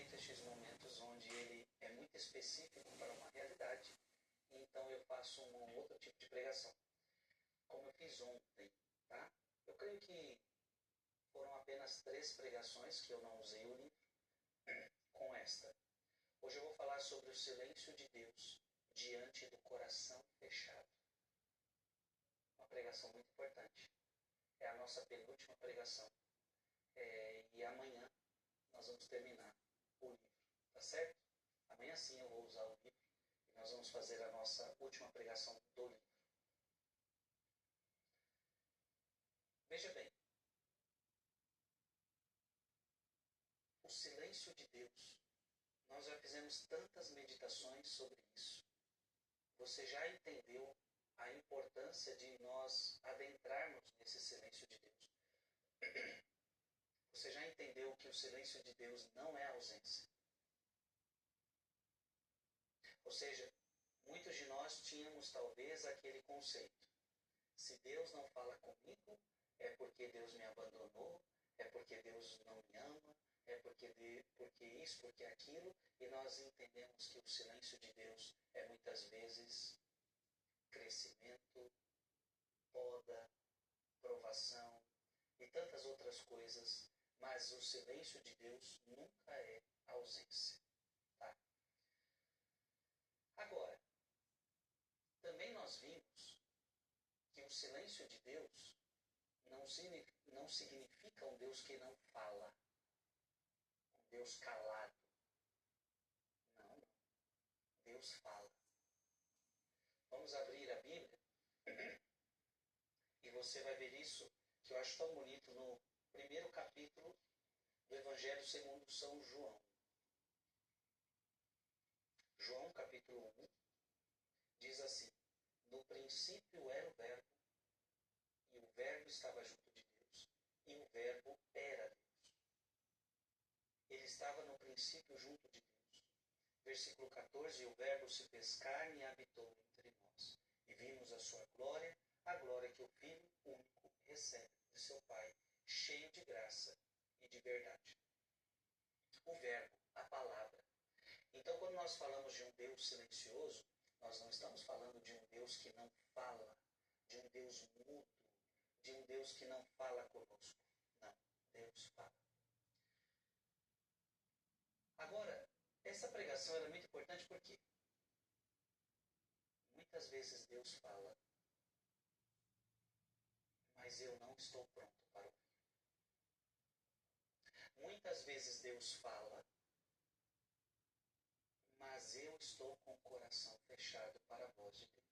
momento, estes momentos onde ele é muito específico para uma realidade, então eu faço um outro tipo de pregação, como eu fiz ontem, tá? Eu creio que foram apenas 3 pregações que eu não usei o livro com esta. Hoje eu vou falar sobre o silêncio de Deus diante do coração fechado. Uma pregação muito importante. É a nossa penúltima pregação. E amanhã nós vamos terminar o livro, tá certo? Amanhã sim eu vou usar o livro e nós vamos fazer a nossa última pregação do livro. Veja bem, o silêncio de Deus, nós já fizemos tantas meditações sobre isso. Você já entendeu a importância de nós adentrarmos nesse silêncio de Deus? Você já entendeu que o silêncio de Deus não é ausência? Ou seja, muitos de nós tínhamos talvez aquele conceito. Se Deus não fala comigo, é porque Deus me abandonou, é porque Deus não me ama, é porque isso, porque aquilo, e nós entendemos que o silêncio de Deus é muitas vezes crescimento, poda, provação e tantas outras coisas, mas o silêncio de Deus nunca é ausência. Tá? Agora, também nós vimos que o silêncio de Deus não significa um Deus que não fala, um Deus calado. Não. Deus fala. Vamos abrir a Bíblia e você vai ver isso que eu acho tão bonito no primeiro capítulo do Evangelho segundo São João. João capítulo 1 diz assim: no princípio era o Verbo, e o Verbo estava junto de Deus, e o Verbo era Deus. Ele estava no princípio junto de Deus. Versículo 14, e o Verbo se fez carne e habitou entre nós. E vimos a sua glória, a glória que o Filho único recebe de seu Pai, cheio de graça e de verdade. O Verbo, a palavra. Então, quando nós falamos de um Deus silencioso, nós não estamos falando de um Deus que não fala, de um Deus mudo, de um Deus que não fala conosco. Não, Deus fala. Agora, essa pregação é muito importante porque muitas vezes Deus fala, mas eu não estou pronto para ouvir. Muitas vezes Deus fala, mas eu estou com o coração fechado para a voz de Deus.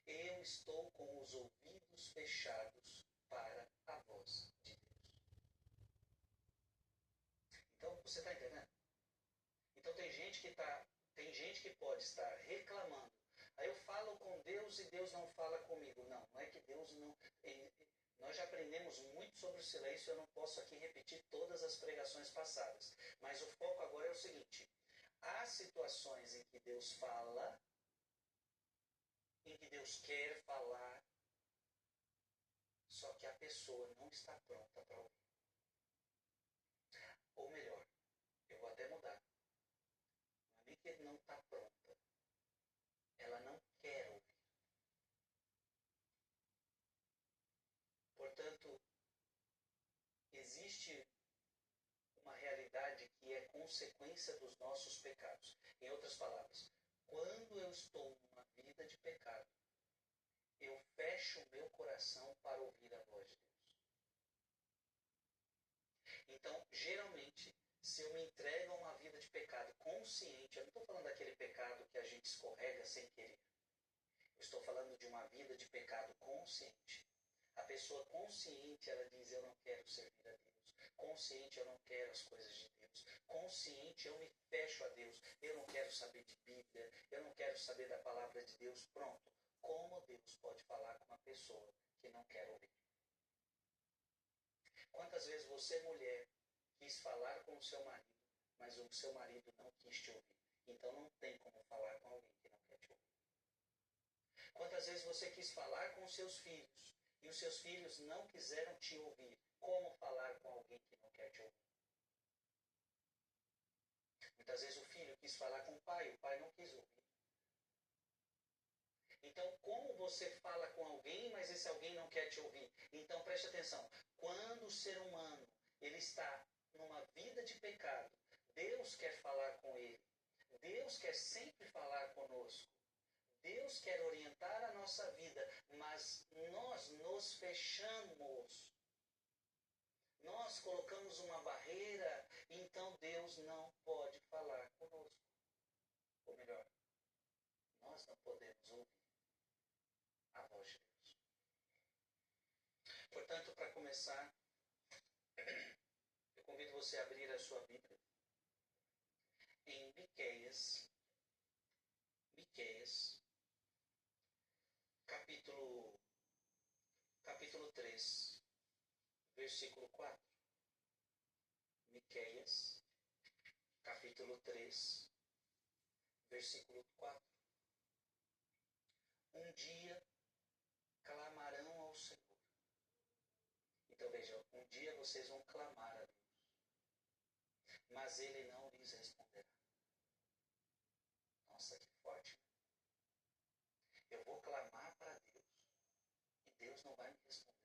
Eu estou com os ouvidos fechados para a voz de Deus. Então, você está entendendo? Então tem gente que pode estar reclamando. Aí eu falo com Deus e Deus não fala comigo. Não, não é que Deus não... Nós já aprendemos muito sobre o silêncio, eu não posso aqui repetir todas as pregações passadas. Mas o foco agora é o seguinte: há situações em que Deus fala, em que Deus quer falar, só que a pessoa não está pronta para ouvir. Ou melhor, eu vou até mudar. Não é nem que não está pronta. Ela não quer ouvir. Portanto, existe uma realidade que é consequência dos nossos pecados. Em outras palavras, quando eu estou numa vida de pecado, eu fecho o meu coração para ouvir a voz de Deus. Então, geralmente, se eu me entrego a uma vida de pecado consciente, eu não estou falando daquele pecado que a gente escorrega sem querer. Eu estou falando de uma vida de pecado consciente. A pessoa consciente, ela diz, eu não quero servir a Deus. Consciente, eu não quero as coisas de Deus. Consciente, eu me fecho a Deus. Eu não quero saber de Bíblia. Eu não quero saber da palavra de Deus. Pronto. Como Deus pode falar com uma pessoa que não quer ouvir? Quantas vezes você, mulher, quis falar com o seu marido, mas o seu marido não quis te ouvir? Então não tem como falar com alguém que não quer te ouvir. Quantas vezes você quis falar com os seus filhos, e os seus filhos não quiseram te ouvir? Como falar com alguém que não quer te ouvir? Muitas vezes o filho quis falar com o pai não quis ouvir. Então, como você fala com alguém, mas esse alguém não quer te ouvir? Então, preste atenção. Quando o ser humano ele está numa vida de pecado, Deus quer falar com ele. Deus quer sempre falar conosco. Deus quer orientar a nossa vida, mas nós nos fechamos. Nós colocamos uma barreira, então Deus não pode falar conosco. Ou melhor, nós não podemos ouvir a voz de Deus. Portanto, para começar, eu convido você a abrir a sua Bíblia em Miqueias, capítulo 3, versículo 4. Miqueias, capítulo 3, versículo 4. Um dia clamarão ao Senhor. Então vejam, um dia vocês vão clamar a Deus, mas Ele não lhes responderá. Nossa, que forte. Eu vou clamar para Deus e Deus não vai me responder.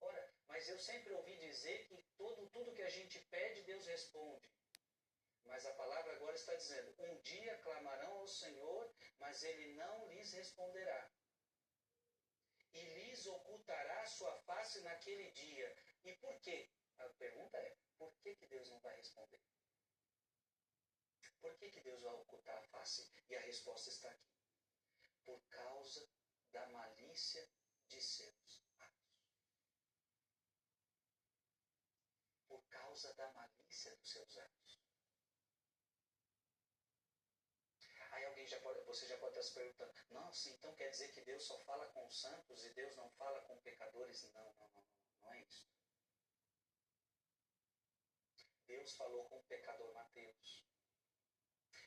Ora, mas eu sempre ouvi dizer que tudo que a gente pede, Deus responde. Mas a palavra agora está dizendo, um dia clamarão ao Senhor, mas Ele não lhes responderá. E lhes ocultará a sua face naquele dia. E por quê? A pergunta é, por que Deus não vai responder? Por que Deus vai ocultar a face? E a resposta está aqui. Por causa da malícia de seus atos. Por causa da malícia dos seus atos. Aí você já pode estar se perguntando, nossa, então quer dizer que Deus só fala com os santos e Deus não fala com pecadores? Não é isso. Deus falou com o pecador Mateus.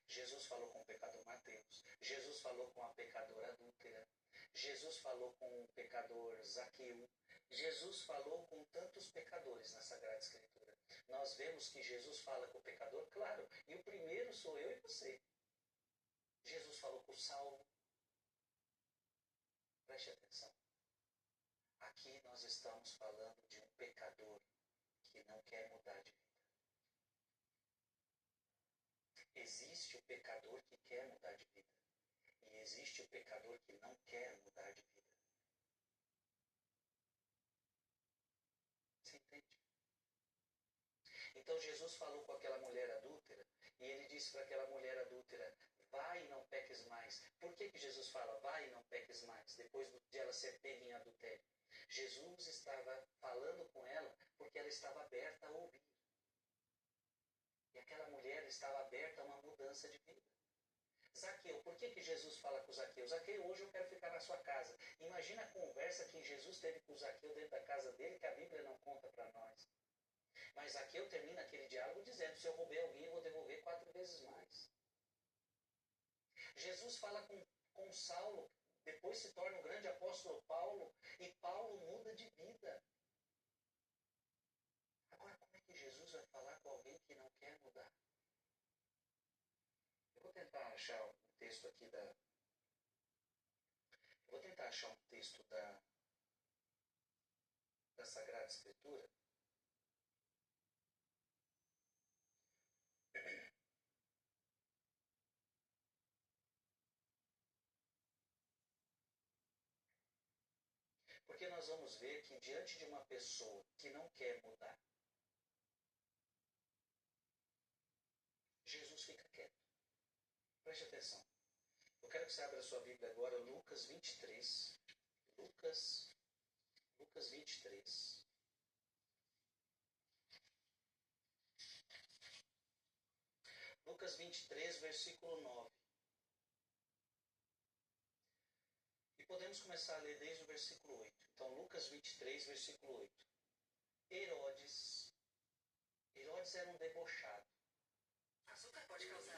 Jesus falou com o pecador Mateus. Jesus falou com a pecadora adúltera. Jesus falou com o pecador Zaqueu. Jesus falou com tantos pecadores na Sagrada Escritura. Nós vemos que Jesus fala com o pecador, claro, e o primeiro sou eu e você. Jesus falou com Saulo. Preste atenção. Aqui nós estamos falando de um pecador que não quer mudar de vida. Existe o pecador que quer mudar de vida. E existe o pecador que não quer mudar de vida. Você entende? Então Jesus falou com aquela mulher adúltera e ele disse para aquela mulher adúltera, vai e não peques mais. Por que Jesus fala, vai e não peques mais, depois de ela ser pega em adultério? Jesus estava falando com ela porque ela estava aberta a ouvir. E aquela mulher estava aberta a uma mudança de vida. Zaqueu, por que Jesus fala com Zaqueu? Zaqueu, hoje eu quero ficar na sua casa. Imagina a conversa que Jesus teve com Zaqueu dentro da casa dele, que a Bíblia não conta para nós. Mas Zaqueu termina aquele diálogo dizendo, se eu roubei alguém, eu vou devolver 4 vezes mais. Jesus fala com Saulo, depois se torna o grande apóstolo Paulo, e Paulo muda de vida. Agora, como é que Jesus vai falar com alguém que não quer mudar? Eu vou tentar achar um texto aqui Eu vou tentar achar um texto da Sagrada Escritura. Porque nós vamos ver que diante de uma pessoa que não quer mudar, Jesus fica quieto. Preste atenção. Eu quero que você abra a sua Bíblia agora, Lucas 23. Lucas 23. Lucas 23, versículo 9. E podemos começar a ler desde o versículo 8. Então, Lucas 23, versículo 8. Herodes era um debochado. Açúcar pode causar